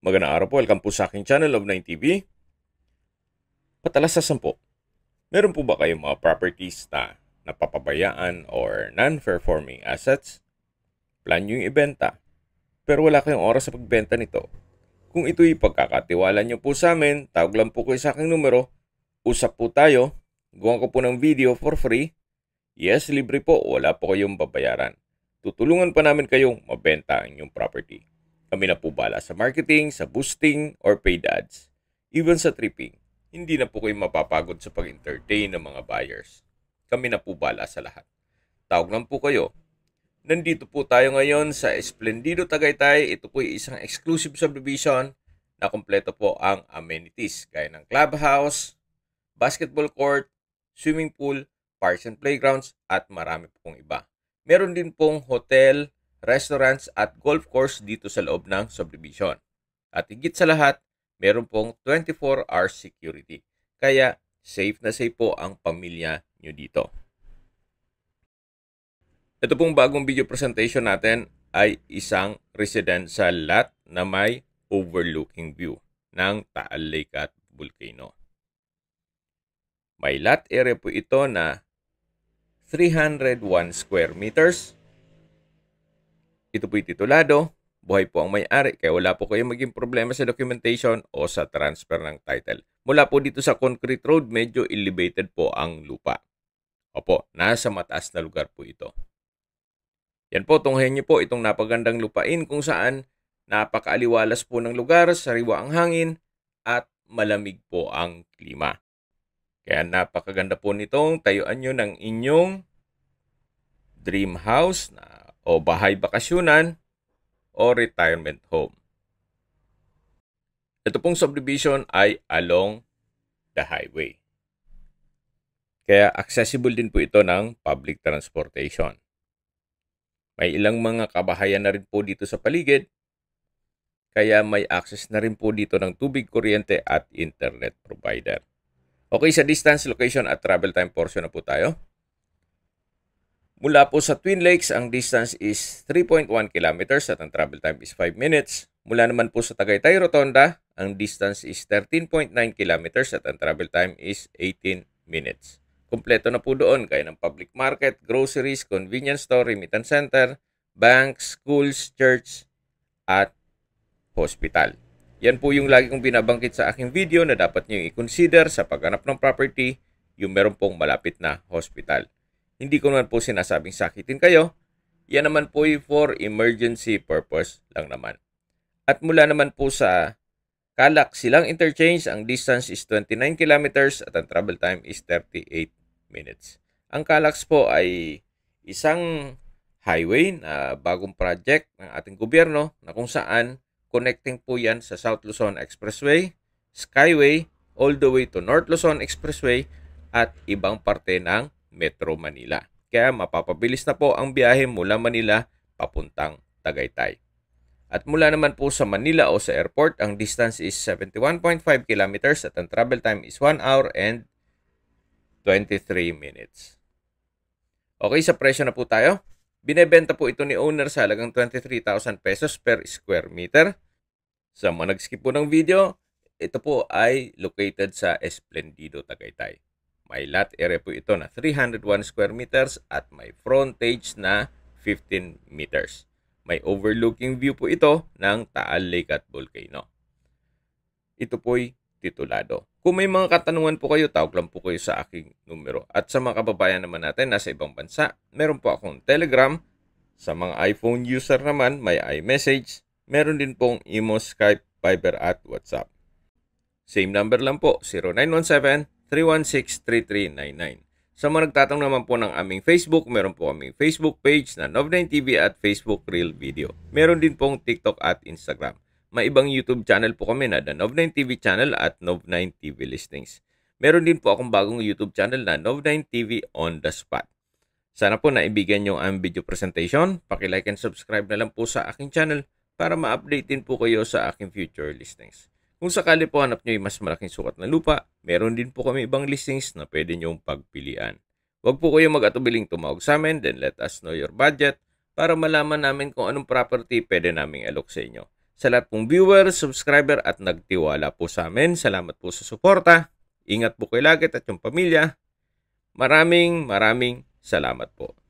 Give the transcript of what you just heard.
Magandang araw po. Welcome po sa aking channel, Love9 TV. Patalasasan po. Meron po ba kayong mga properties na napapabayaan or non-performing assets? Plan nyo yung ibenta, pero wala kayong oras sa pagbenta nito. Kung ito'y pagkakatiwala nyo po sa amin, tawag lang po kayo sa aking numero. Usap po tayo. Gawa ko po ng video for free. Yes, libre po. Wala po kayong babayaran. Tutulungan pa namin kayong mabenta ang inyong property. Kami na po bala sa marketing, sa boosting, or paid ads. Even sa tripping, hindi na po kayo mapapagod sa pag-entertain ng mga buyers. Kami na po bala sa lahat. Tawag lang po kayo. Nandito po tayo ngayon sa Esplendido, Tagaytay. Ito po ay isang exclusive subdivision na kompleto po ang amenities gaya ng clubhouse, basketball court, swimming pool, parks and playgrounds, at marami po pong iba. Meron din pong hotel, restaurants at golf course dito sa loob ng subdivision. At higit sa lahat, meron pong 24-hour security. Kaya safe na safe po ang pamilya nyo dito. Ito pong bagong video presentation natin ay isang residential lot na may overlooking view ng Taal Lake at Volcano. May lot area po ito na 301 square meters. Ito po'y titulado, buhay po ang may-ari, kaya wala po kayong maging problema sa documentation o sa transfer ng title. Mula po dito sa concrete road, medyo elevated po ang lupa. Opo, nasa mataas na lugar po ito. Yan po, tunghayan niyo po itong napagandang lupain kung saan napakaaliwalas po ng lugar, sariwa ang hangin, at malamig po ang klima. Kaya napakaganda po nitong tayuan nyo ng inyong dream house o bahay bakasyunan o retirement home. Ito pong subdivision ay along the highway. Kaya accessible din po ito ng public transportation. May ilang mga kabahayan na rin po dito sa paligid. Kaya may access na rin po dito ng tubig, kuryente at internet provider. Okay, sa distance, location at travel time portion na po tayo. Mula po sa Twin Lakes, ang distance is 3.1 kilometers at ang travel time is 5 minutes. Mula naman po sa Tagaytay Rotonda, ang distance is 13.9 kilometers at ang travel time is 18 minutes. Kompleto na po doon kaya ng public market, groceries, convenience store, remittance center, banks, schools, church, at hospital. Yan po yung lagi kong binabangkit sa aking video na dapat nyo i-consider sa paghanap ng property, yung meron pong malapit na hospital. Hindi ko naman po sinasabing sakitin kayo. Yan naman po for emergency purpose lang naman. At mula naman po sa Calac Silang Interchange, ang distance is 29 kilometers at ang travel time is 38 minutes. Ang Calac po ay isang highway na bagong project ng ating gobyerno na kung saan connecting po yan sa South Luzon Expressway, Skyway, all the way to North Luzon Expressway at ibang parte ng Metro Manila. Kaya mapapabilis na po ang biyahe mula Manila papuntang Tagaytay. At mula naman po sa Manila o sa airport, ang distance is 71.5 kilometers at ang travel time is 1 hour and 23 minutes. Okay, sa presyo na po tayo. Binebenta po ito ni owner sa halagang 23,000 pesos per square meter. Sa mga nag-skip po ng video, ito po ay located sa Esplendido, Tagaytay. May lot area po ito na 301 square meters at may frontage na 15 meters. May overlooking view po ito ng Taal Lake at Volcano. Ito po'y titulado. Kung may mga katanungan po kayo, tawag lang po kayo sa aking numero. At sa mga kababayan naman natin nasa ibang bansa, meron po akong Telegram. Sa mga iPhone user naman, may iMessage. Meron din pong Imo, Skype, Viber at WhatsApp. Same number lang po, 0917-316-3399. Sa mga nagtatanong naman po ng aming Facebook, meron po aming Facebook page na Love9 TV at Facebook Real Video. Meron din pong TikTok at Instagram. May ibang YouTube channel po kami na The Love9 TV channel at Love9 TV Listings. Meron din po akong bagong YouTube channel na Love9 TV On The Spot. Sana po naibigan nyo ang video presentation. Paki-like and subscribe na lang po sa aking channel para ma-update din po kayo sa aking future listings. Kung sakali po hanap nyo yung mas malaking sukat na lupa, meron din po kami ibang listings na pwede nyong pagpilian. Huwag po kayo mag-atubiling tumawag sa amin, then let us know your budget para malaman namin kung anong property pwede naming alok sa inyo. Sa lahat pong viewer, subscriber at nagtiwala po sa amin, salamat po sa suporta. Ingat po kayo lagi at yung pamilya. Maraming salamat po.